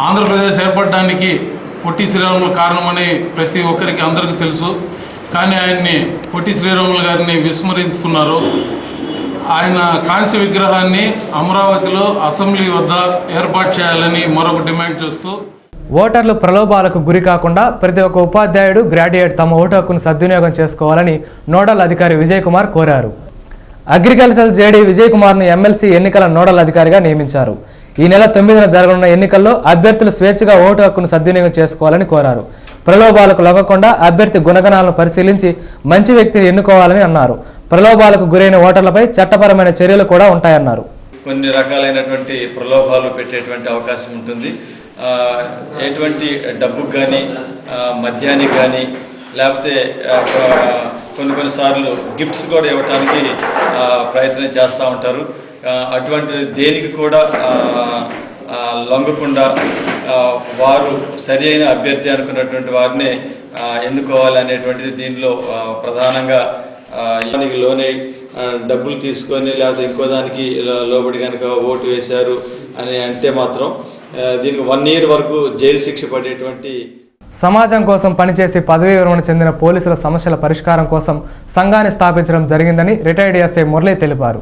ఆంధ్రప్రదేశ్ ఏర్పడడానికి పొట్టి శ్రీరాములు కారణమని ప్రతి ఒక్కరికి అందరికీ తెలుసు. కానీ ఆయన్ని పొట్టి శ్రీరాములు గారిని విస్మరిస్తున్నారు. ఆయన కాంస్య విగ్రహాన్ని అమరావతిలో అసెంబ్లీ వద్ద ఏర్పాటు చేయాలని మరొక డిమాండ్ చేస్తూ ఓటర్లు ప్రలోభాలకు గురి కాకుండా ప్రతి ఒక్క ఉపాధ్యాయుడు, గ్రాడ్యుయేట్ తమ ఓటు హక్కును సద్వినియోగం చేసుకోవాలని నోడల్ అధికారి విజయ్ కుమార్ కోరారు. అగ్రికల్చర్ జేడీ విజయ్ కుమార్ను ఎమ్మెల్సీ ఎన్నికల నోడల్ అధికారిగా నియమించారు. ఈ నెల 9న జరగనున్న ఎన్నికల్లో అభ్యర్థులు స్వేచ్ఛగా ఓటు హక్కును సద్వినియోగం చేసుకోవాలని కోరారు. ప్రలోభాలకు లొంగకుండా అభ్యర్థి గుణగణాలను పరిశీలించి మంచి వ్యక్తిని ఎన్నుకోవాలని అన్నారు. ప్రలోభాలకు గురైన ఓటర్లపై చట్టపరమైన చర్యలు కూడా ఉంటాయన్నారు. కొన్ని రకాలైనటువంటి ప్రలోభాలు పెట్టేటువంటి అవకాశం ఉంటుంది. ఎటువంటి డబ్బుకు కానీ, మద్యానికి కానీ, లేకపోతే కొన్నిసార్లు గిఫ్ట్స్ కూడా ఇవ్వడానికి ప్రయత్నం చేస్తూ ఉంటారు. అటువంటి దేనికి కూడా లొంగకుండా వారు సరి అయిన అభ్యర్థి అనుకున్నటువంటి వారిని ఎన్నుకోవాలి అనేటువంటిది దీనిలో ప్రధానంగా. దానికి లోనే డబ్బులు తీసుకొని లేకపోతే ఇంకో దానికి లోబడి కనుక ఓటు వేశారు అని అంటే మాత్రం దీనికి 1 year వరకు జైలు శిక్ష పడేటువంటి. సమాజం కోసం పనిచేసి పదవీ విరమణ చెందిన పోలీసుల సమస్యల పరిష్కారం కోసం సంఘాన్ని స్థాపించడం జరిగిందని రిటైర్డ్ ఎస్ఐ మురళి తెలిపారు.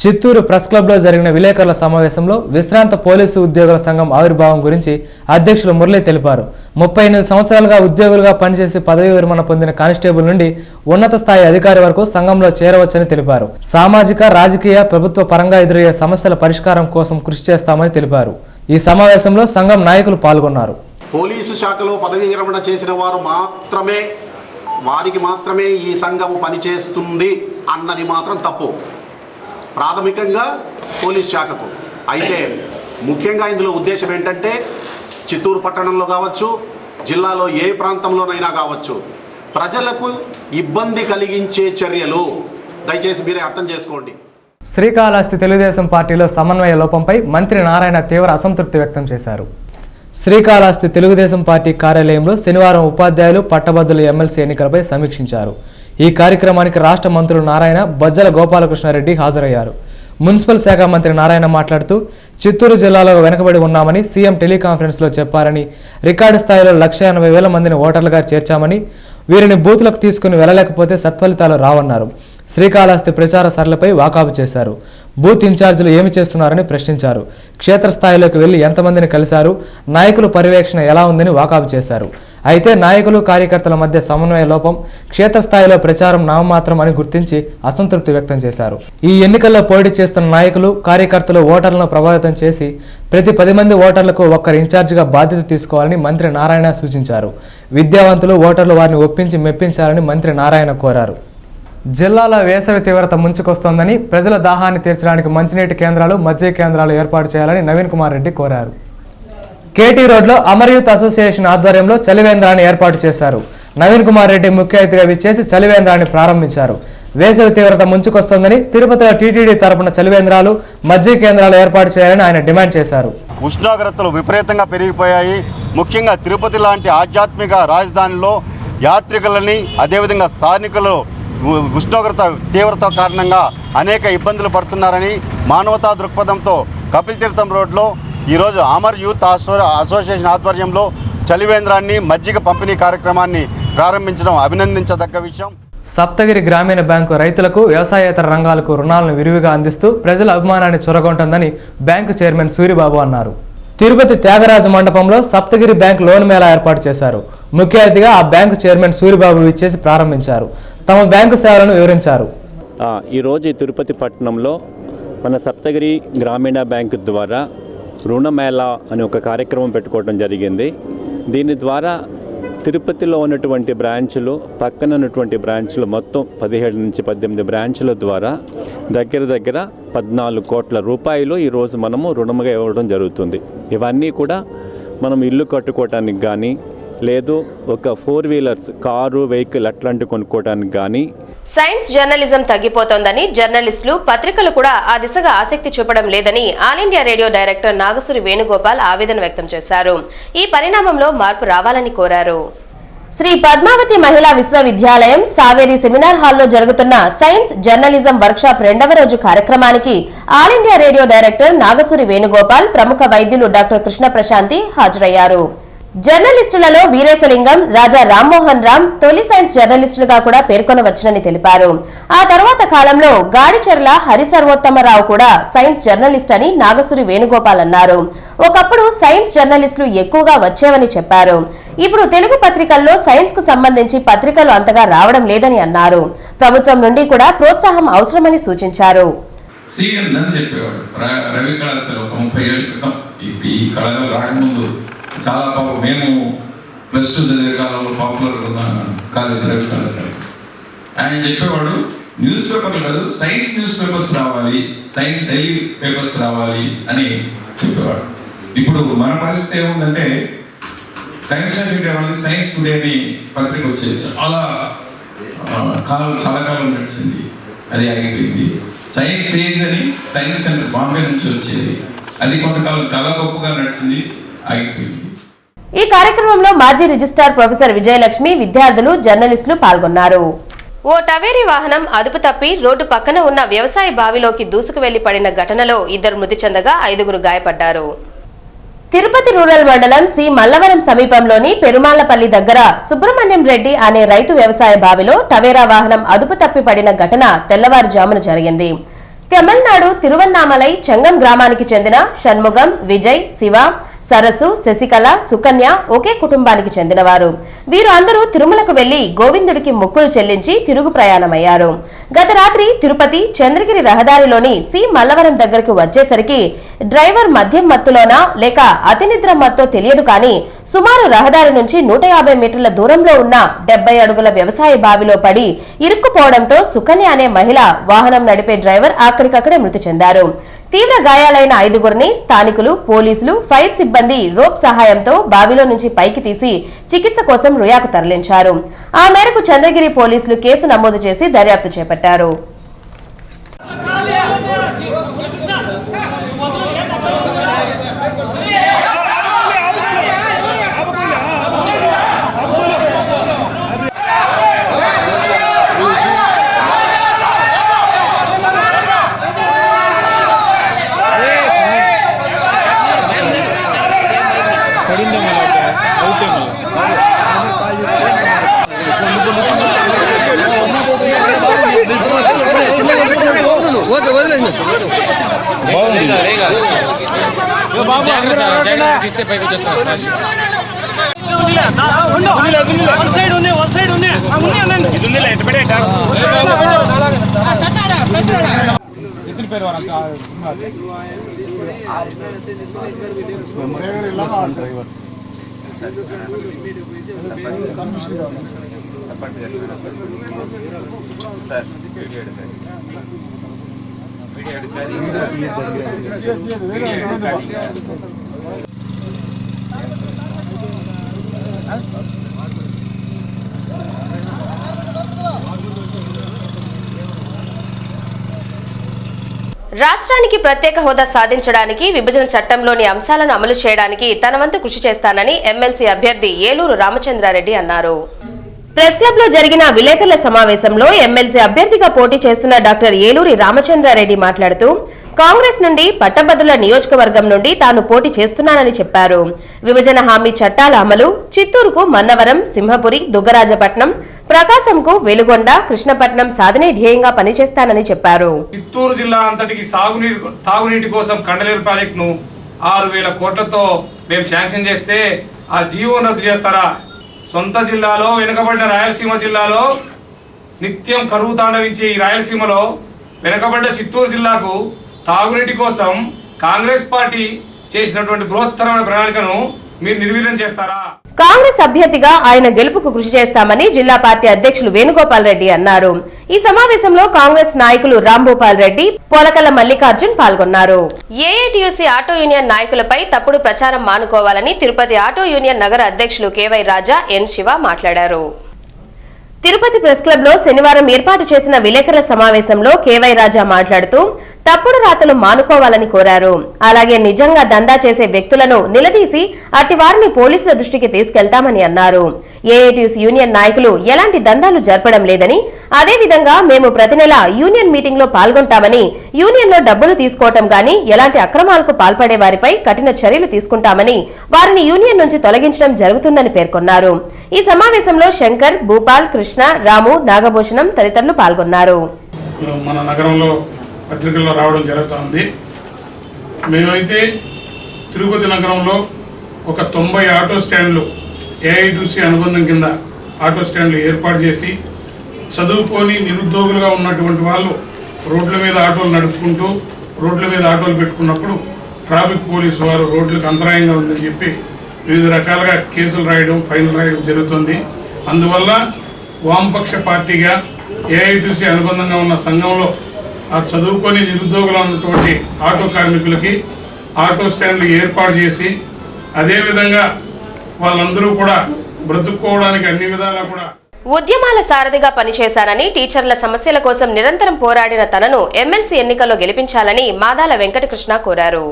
చిత్తూరు ప్రెస్ క్లబ్లో జరిగిన విలేకరుల సమావేశంలో విశ్రాంత పోలీసు ఉద్యోగుల సంఘం ఆవిర్భావం గురించి అధ్యక్షులు మురళి తెలిపారు. 38 సంవత్సరాలుగా ఉద్యోగులుగా పనిచేసి పదవీ విరమణ పొందిన కానిస్టేబుల్ నుండి ఉన్నత స్థాయి అధికారి వరకు సంఘంలో చేరవచ్చని తెలిపారు. సామాజిక, రాజకీయ, ప్రభుత్వ పరంగా ఎదురయ్యే సమస్యల పరిష్కారం కోసం కృషి చేస్తామని తెలిపారు. ఈ సమావేశంలో సంఘం నాయకులు పాల్గొన్నారు. పోలీసు శాఖలో పదవీ విరమణ చేసిన వారికి మాత్రమే ఈ సంఘము పనిచేస్తుంది అన్నది మాత్రం తప్పు. ప్రాథమికంగా పోలీస్ శాఖకు అయితే ముఖ్యంగా ఇందులో ఉద్దేశం ఏంటంటే చిత్తూరు పట్టణంలో కావచ్చు, జిల్లాలో ఏ ప్రాంతంలోనైనా కావచ్చు, ప్రజలకు ఇబ్బంది కలిగించే చర్యలు దయచేసి మీరే అర్థం చేసుకోండి. శ్రీకాళహస్తి తెలుగుదేశం పార్టీలో సమన్వయ లోపంపై మంత్రి నారాయణ తీవ్ర అసంతృప్తి వ్యక్తం చేశారు. శ్రీకాళహస్తి తెలుగుదేశం పార్టీ కార్యాలయంలో శనివారం ఉపాధ్యాయులు, పట్టభద్రుల ఎమ్మెల్సీ ఎన్నికలపై సమీక్షించారు. ఈ కార్యక్రమానికి రాష్ట్ర మంత్రులు నారాయణ, బొజ్జల గోపాలకృష్ణారెడ్డి హాజరయ్యారు. మున్సిపల్ శాఖ మంత్రి నారాయణ మాట్లాడుతూ చిత్తూరు జిల్లాలో వెనుకబడి ఉన్నామని సీఎం టెలికాన్ఫరెన్స్లో చెప్పారని, రికార్డు స్థాయిలో 1,80,000 మందిని ఓటర్లుగా చేర్చామని, వీరిని బూతులకు తీసుకుని వెళ్ళలేకపోతే సత్ఫలితాలు రావన్నారు. శ్రీకాళహస్తి ప్రచార సరళిపై వాకాబు చేశారు. బూత్ ఇన్ఛార్జీలు ఏమి చేస్తున్నారని ప్రశ్నించారు. క్షేత్రస్థాయిలోకి వెళ్లి ఎంతమందిని కలిశారు, నాయకుల పర్యవేక్షణ ఎలా ఉందని వాకాబు చేశారు. అయితే నాయకులు, కార్యకర్తల మధ్య సమన్వయ లోపం, క్షేత్రస్థాయిలో ప్రచారం నామమాత్రం అని గుర్తించి అసంతృప్తి వ్యక్తం చేశారు. ఈ ఎన్నికల్లో పోటీ చేస్తున్న నాయకులు, కార్యకర్తలు ఓటర్లను ప్రభావితం చేసి ప్రతి 10 మంది ఓటర్లకు ఒక్కరు ఇన్ఛార్జిగా బాధ్యత తీసుకోవాలని మంత్రి నారాయణ సూచించారు. విద్యావంతులు, ఓటర్లు వారిని ఒప్పించి మెప్పించాలని మంత్రి నారాయణ కోరారు. జిల్లాలో వేసవి తీవ్రత ముంచుకొస్తోందని, ప్రజల దాహాన్ని తీర్చడానికి మంచినీటి కేంద్రాలు, మజ్జిగ కేంద్రాలు ఏర్పాటు చేయాలని నవీన్ కుమార్ రెడ్డి కోరారు. కేటీ రోడ్లో అమర్ యూత్ అసోసియేషన్ ఆధ్వర్యంలో చలివేంద్రాన్ని ఏర్పాటు చేశారు. నవీన్ కుమార్ రెడ్డి ముఖ్య అతిథిగా విచ్చేసి చలివేంద్రాన్ని ప్రారంభించారు. వేసవి తీవ్రత ముంచుకొస్తోందని తిరుపతిలో టీటీడీ తరపున చలివేంద్రాలు, మజ్జిగ కేంద్రాలు ఏర్పాటు చేయాలని ఆయన డిమాండ్ చేశారు. ఉష్ణోగ్రతలు విపరీతంగా పెరిగిపోయాయి. ముఖ్యంగా తిరుపతి లాంటి ఆధ్యాత్మిక రాజధానిలో యాత్రికులని, అదేవిధంగా స్థానికులు ఉష్ణోగ్రత తీవ్రత కారణంగా అనేక ఇబ్బందులు పడుతున్నారని మానవతా దృక్పథంతో కపిల్ తీర్థం రోడ్లో ఈరోజు అమర్ యూత్ అసోసియేషన్ ఆధ్వర్యంలో చలివేంద్రాన్ని, మజ్జిగ పంపిణీ కార్యక్రమాన్ని ప్రారంభించడం అభినందించదగ్గ విషయం. సప్తగిరి గ్రామీణ బ్యాంకు రైతులకు, వ్యవసాయేతర రంగాలకు రుణాలను విరివిగా అందిస్తూ ప్రజల అభిమానాన్ని చొరగొంటుందని బ్యాంకు చైర్మన్ సూరిబాబు అన్నారు. తిరుపతి త్యాగరాజ మండపంలో సప్తగిరి బ్యాంక్ లోన్ మేళా ఏర్పాటు చేశారు. ముఖ్య అతిథిగా ఆ బ్యాంకు చైర్మన్ సూరిబాబు విచ్చేసి ప్రారంభించారు. తమ బ్యాంకు సేవలను వివరించారు. ఈరోజు తిరుపతి పట్టణంలో మన సప్తగిరి గ్రామీణ బ్యాంకు ద్వారా రుణమేళా అనే ఒక కార్యక్రమం పెట్టుకోవడం జరిగింది. దీని ద్వారా తిరుపతిలో ఉన్నటువంటి బ్రాంచులు, పక్కన ఉన్నటువంటి బ్రాంచులు మొత్తం 17 నుంచి 18 బ్రాంచుల ద్వారా దగ్గర 14 కోట్ల రూపాయలు ఈరోజు మనము రుణముగా ఇవ్వడం జరుగుతుంది. ఇవన్నీ కూడా మనం ఇల్లు కట్టుకోవటానికి కానీ, లేదు ఒక 4 వీలర్స్ కారు వెహికల్ అట్లాంటివి కొనుక్కోవడానికి కానీ. సైన్స్ జర్నలిజం తగ్గిపోతోందని జర్నలిస్టులు, పత్రికలు కూడా ఆ దిశగా ఆసక్తి చూపడం లేదని all India radio director Nagasuri Venugopal ఆవేదన వ్యక్తం చేశారు. ఈ పరిణామంలో మార్పు రావాలని కోరారు. శ్రీ పద్మావతి మహిళా విశ్వవిద్యాలయం సావేరి సెమినార్ హాల్లో జరుగుతున్న సైన్స్ జర్నలిజం వర్క్షాప్ 2వ రోజు కార్యక్రమానికి all India radio director Nagasuri Venugopal, ప్రముఖ వైద్యులు డాక్టర్ కృష్ణ ప్రశాంతి హాజరయ్యారు. జర్నలిస్టులలో వీరేశలింగం, రాజా రామ్మోహన్ రామ్ తొలి సైన్స్ జర్నలిస్టులుగా కూడా పేర్కొనవచ్చునని తెలిపారు. ఆ తర్వాత కాలంలో గాడిచెర్ల హరిసర్వోత్తమరావు కూడా సైన్స్ జర్నలిస్ట్ అని నాగసూరి వేణుగోపాల్ అన్నారు. ఒకప్పుడు సైన్స్ జర్నలిస్టులు ఎక్కువగా వచ్చేవని చెప్పారు. ఇప్పుడు తెలుగు పత్రికల్లో సైన్స్ కు సంబంధించి పత్రికలు అంతగా రావడం లేదని అన్నారు. ప్రభుత్వం నుండి కూడా ప్రోత్సాహం అవసరమని సూచించారు. చాలా మేము +2 చదివే కాలంలో పాపులర్ ఉన్న కాలేజ్ రవి కళాశాల. ఆయన చెప్పేవాడు న్యూస్ పేపర్లు కాదు, సైన్స్ న్యూస్ పేపర్స్ రావాలి, సైన్స్ డైలీ పేపర్స్ రావాలి అని చెప్పేవాడు. ఇప్పుడు మన పరిస్థితి ఏముందంటే టైమ్స్ ఆఫ్ ఇండియా వాళ్ళది సైన్స్ టుడే అని పత్రిక వచ్చేది. చాలా కాలం నడిచింది, అది ఆగిపోయింది. సైన్స్ ఏజ్ అని సైన్స్ సెంటర్ బాంబే నుంచి వచ్చేది, అది కొంతకాలం చాలా గొప్పగా నడిచింది, ఆగిపోయింది. ఈ కార్యక్రమంలో మాజీ రిజిస్ట్రార్ ప్రొఫెసర్ విజయలక్ష్మి, విద్యార్థులు, జర్నలిస్టులు పాల్గొన్నారు. ఓ టవేరీ వాహనం అదుపు తప్పి రోడ్డు పక్కన ఉన్న వ్యవసాయ బావిలోకి దూసుకు వెళ్లి పడిన ఘటనలో 2 మృతి చెందగా 5 గాయపడ్డారు. తిరుపతి రూరల్ మండలం సి మల్లవరం సమీపంలోని పెరుమాళ్లపల్లి దగ్గర సుబ్రహ్మణ్యం రెడ్డి అనే రైతు వ్యవసాయ బావిలో టవేరా వాహనం అదుపు తప్పి పడిన ఘటన తెల్లవారుజామున జరిగింది. తమిళనాడు తిరువన్నామలై చెంగం గ్రామానికి చెందిన షణ్ముగం, విజయ్, శివ, సరస్సు, శశికళ, సుకన్య ఒకే కుటుంబానికి చెందినవారు. వీరు అందరూ తిరుమలకు వెళ్లి గోవిందుడికి మొక్కులు చెల్లించి తిరుగు ప్రయాణమయ్యారు. గత రాత్రి తిరుపతి చంద్రగిరి రహదారిలోని సి మల్లవరం దగ్గరకు వచ్చేసరికి డ్రైవర్ మద్యం మత్తులోనా లేక అతి నిద్ర మత్తో తెలియదు కానీ సుమారు రహదారి నుంచి 150 మీటర్ల దూరంలో ఉన్న 70 అడుగుల వ్యవసాయ బావిలో పడి ఇరుక్కుపోవడంతో సుకన్య అనే మహిళ, వాహనం నడిపే డ్రైవర్ అక్కడికక్కడే మృతి చెందారు. తీవ్ర గాయాలైన 5గురిని స్థానికులు, పోలీసులు, ఫైర్ సిబ్బంది రోప్ సహాయంతో బావిలో నుంచి పైకి తీసి చికిత్స కోసం రుయాకు తరలించారు. ఆ మేరకు చంద్రగిరి పోలీసులు కేసు నమోదు చేసి దర్యాప్తు చేపట్టారు. రాష్ట్రానికి ప్రత్యేక హోదా సాధించడానికి విభజన చట్టంలోని అంశాలను అమలు చేయడానికి తన వంతు కృషి చేస్తానని ఎమ్మెల్సీ అభ్యర్థి ఏలూరు రామచంద్రారెడ్డి అన్నారు. ప్రెస్ క్లబ్ లో జరిగిన విలేకరుల సమావేశంలో ఎమ్మెల్సీ అభ్యర్థిగా పోటీ చేస్తున్న డాక్టర్ ఏలూరి రామచంద్రారెడ్డి మాట్లాడుతూ కాంగ్రెస్ నుండి పట్టభద్రుల నియోజకవర్గం నుండి తాను పోటీ చేస్తున్నానని చెప్పారు. విభజన హామీ చట్టాల అమలు, చిత్తూరుకు మన్నవరం, సింహపురి, దుగ్గరాజపట్నం, ప్రకాశంకు వెలుగొండ, కృష్ణపట్నం సాధనే ధ్యేయంగా పనిచేస్తానని చెప్పారు. చిత్తూరు జిల్లా అంతటికి తాగునీటి కోసం కండలేరు ప్రాజెక్టును 6,000 కోట్లతో మేము శాంక్షన్ చేస్తే ఆ జీవో రద్దు చేస్తారా? సొంత జిల్లాలో వెనుకబడిన రాయలసీమ జిల్లాలో నిత్యం కరువు తాండవించే ఈ రాయలసీమలో వెనుకబడ్డ చిత్తూరు జిల్లాకు తాగునీటి కోసం కాంగ్రెస్ పార్టీ చేసినటువంటి బృహత్తరమైన ప్రణాళికను మీరు నిర్వీర్యం చేస్తారా? కాంగ్రెస్ అభ్యర్థిగా ఆయన గెలుపుకు కృషి చేస్తామని జిల్లా పార్టీ అధ్యక్షులు వేణుగోపాల్ రెడ్డి అన్నారు. ఈ సమావేశంలో కాంగ్రెస్ నాయకులు రాంభూపాల్ రెడ్డి, పోలకల్ల మల్లికార్జున్ పాల్గొన్నారు. ఏఐటియుసి ఆటో యూనియన్ నాయకులపై తప్పుడు ప్రచారం మానుకోవాలని తిరుపతి ఆటో యూనియన్ నగర అధ్యక్షులు కేవై రాజా, ఎన్ శివ మాట్లాడారు. తిరుపతి ప్రెస్ క్లబ్ లో శనివారం ఏర్పాటు చేసిన విలేకరుల సమావేశంలో కేవై రాజా మాట్లాడుతూ తప్పుడు రాతలు మానుకోవాలని కోరారు. అలాగే నిజంగా దందా చేసే వ్యక్తులను నిలదీసి అట్టి వారిని పోలీసుల దృష్టికి తీసుకెళ్తామని అన్నారు. ఏఐటియుసి యూనియన్ నాయకులు ఎలాంటి దందాలు జరపడం లేదని, అదేవిధంగా మేము ప్రతి నెల యూనియన్ మీటింగ్ లో పాల్గొంటామని, యూనియన్ లో డబ్బులు తీసుకోవటం గాని ఎలాంటి అక్రమాలకు పాల్పడే వారిపై కఠిన చర్యలు తీసుకుంటామని, వారిని యూనియన్ నుంచి తొలగించడం జరుగుతుందని పేర్కొన్నారు. ఈ సమావేశంలో శంకర్, భూపాల్, కృష్ణ, రాము, నాగభూషణం తదితరులు పాల్గొన్నారు. మన నగరంలో పత్రికల్లో రావడం జరుగుతుంది. మేమైతే తిరుపతి నగరంలో ఒక 90 ఆటో స్టాండ్లు ఏఐటిసి అనుబంధం కింద ఆటో స్టాండ్లు ఏర్పాటు చేసి చదువుకొని నిరుద్యోగులుగా ఉన్నటువంటి వాళ్ళు రోడ్ల మీద ఆటోలు నడుపుకుంటూ రోడ్ల మీద ఆటోలు పెట్టుకున్నప్పుడు ట్రాఫిక్ పోలీసు వారు రోడ్లకు అంతరాయంగా ఉందని చెప్పి వివిధ రకాలుగా కేసులు రాయడం, ఫైన్లు రాయడం జరుగుతుంది. అందువల్ల వామపక్ష పార్టీగా ఏఐటిసి అనుబంధంగా ఉన్న సంఘంలో ఆ చదువుకొని నిరుద్యోగులు ఉన్నటువంటి ఆటో కార్మికులకి ఆటో స్టాండ్లు ఏర్పాటు చేసి అదేవిధంగా వాళ్ళందరూ కూడా బ్రతుక్కోవడానికి అన్ని విధాలా కూడా ఉద్యమాల సారథిగా పనిచేశానని, టీచర్ల సమస్యల కోసం నిరంతరం పోరాడిన తనను ఎమ్మెల్సీ ఎన్నికల్లో గెలిపించాలని మాదాల వెంకటకృష్ణ కోరారు.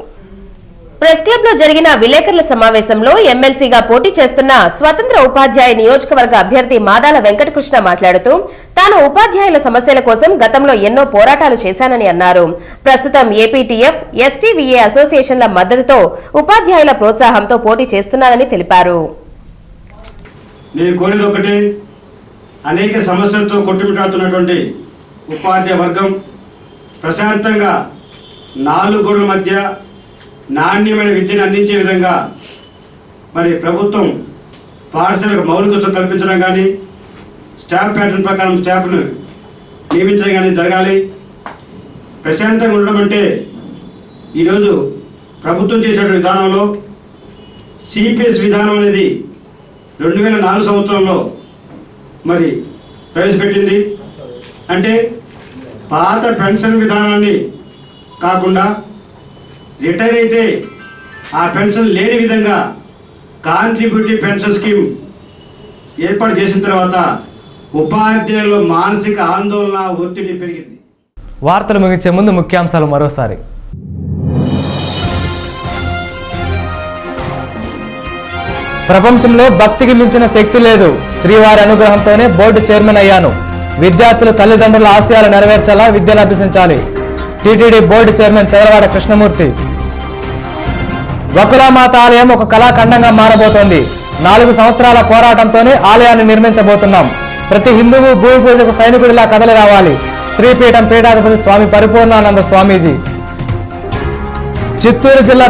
ప్రెస్ క్లబ్ లో జరిగిన విలేకరుల సమావేశంలో ఎమ్మెల్సీగా పోటీ చేస్తున్న స్వతంత్ర ఉపాధ్యాయ నియోజకవర్గ అభ్యర్థి మాదాల వెంకటకృష్ణ మాట్లాడుతూ తాను ఉపాధ్యాయుల సమస్యల కోసం గతంలో ఎన్నో పోరాటాలు చేశానని అన్నారు. ప్రస్తుతం ఏపీటీఎఫ్, ఎస్టీవీఏ అసోసియేషన్ల మద్దతుతో ఉపాధ్యాయుల ప్రోత్సాహంతో పోటీ చేస్తున్నానని తెలిపారు. నేను కోరేది ఒకటి, అనేక సమస్యలతో కొట్టుమిట్టాడుతున్నటువంటి ఉపాధ్యాయ వర్గం ప్రశాంతంగా 4 గోడల మధ్య నాణ్యమైన విద్యను అందించే విధంగా మరి ప్రభుత్వం పాఠశాలకు మౌలిక వసతులు కల్పించడం కానీ, స్టాఫ్ ప్యాటర్న్ ప్రకారం స్టాఫ్ను నియమించడం కానీ జరగాలి. ప్రశాంతంగా ఉండడం అంటే ఈరోజు ప్రభుత్వం చేసేటువంటి విధానంలో సిపిఎస్ విధానం అనేది 2004 సంవత్సరంలో మరి ప్రవేశపెట్టింది. అంటే పాత పెన్షన్ విధానాన్ని కాకుండా రిటైర్ అయితే ఆ పెన్షన్ లేని విధంగా కాంట్రిబ్యూటివ్ పెన్షన్ స్కీమ్ ఏర్పాటు చేసిన తర్వాత ఉపాధ్యాయుల మానసిక ఆందోళన, ఒత్తిడి పెరిగింది. వార్తలు ముగించే ముందు ముఖ్యాంశాలు మరోసారి. ప్రపంచంలో భక్తికి మించిన శక్తి లేదు. శ్రీవారి అనుగ్రహంతోనే బోర్డు చైర్మన్ అయ్యాను. విద్యార్థులు తల్లిదండ్రుల ఆశయాలు నెరవేర్చాలా, విద్యను అభ్యసించాలి. TTD board chairman Chadalavada Krishnamurthy. వకులామాత ఆలయం ఒక కళాఖండంగా మారబోతోంది. 4 సంవత్సరాల పోరాటంతోనే ఆలయాన్ని నిర్మించబోతున్నాం. ప్రతి హిందువు భూమి పూజకు సైనికుడిలా కదలి రావాలి. శ్రీపీఠం పీఠాధిపతి స్వామి పరిపూర్ణానంద స్వామీజీ. చిత్తూరు జిల్లా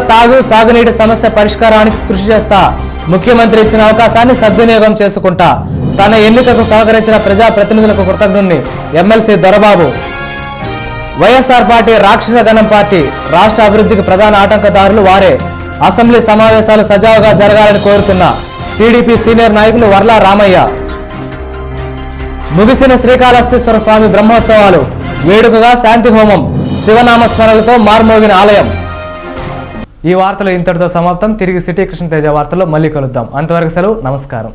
సాగునీటి సమస్య పరిష్కారానికి కృషి చేస్తా. ముఖ్యమంత్రి ఇచ్చిన అవకాశాన్ని సద్వినియోగం చేసుకుంటా. తన ఎన్నికకు సహకరించిన ప్రజాప్రతినిధులకు కృతజ్ఞుణ్ణి. ఎమ్మెల్సీ దొరబాబు. వైఎస్ఆర్ పార్టీ రాక్షస గణం పార్టీ. రాష్ట్ర అభివృద్ధికి ప్రధాన ఆటంకదారులు వారే. అసెంబ్లీ సమావేశాలు సజావుగా జరగాలని కోరుతున్నా. టీడీపీ సీనియర్ నాయకులు వర్లా రామయ్య. ముగిసిన శ్రీకాళహస్తీశ్వర స్వామి బ్రహ్మోత్సవాలు. వేడుకగా శాంతి హోమం. శివనామ స్మరణలతో మార్మోగిన ఆలయం. ఈ వార్తలు ఇంతటితో సమాప్తం. తిరిగి సిటీ కృష్ణ తేజ వార్తల్లో మళ్ళీ కలుద్దాం. అంతవరకు సెలవు. నమస్కారం.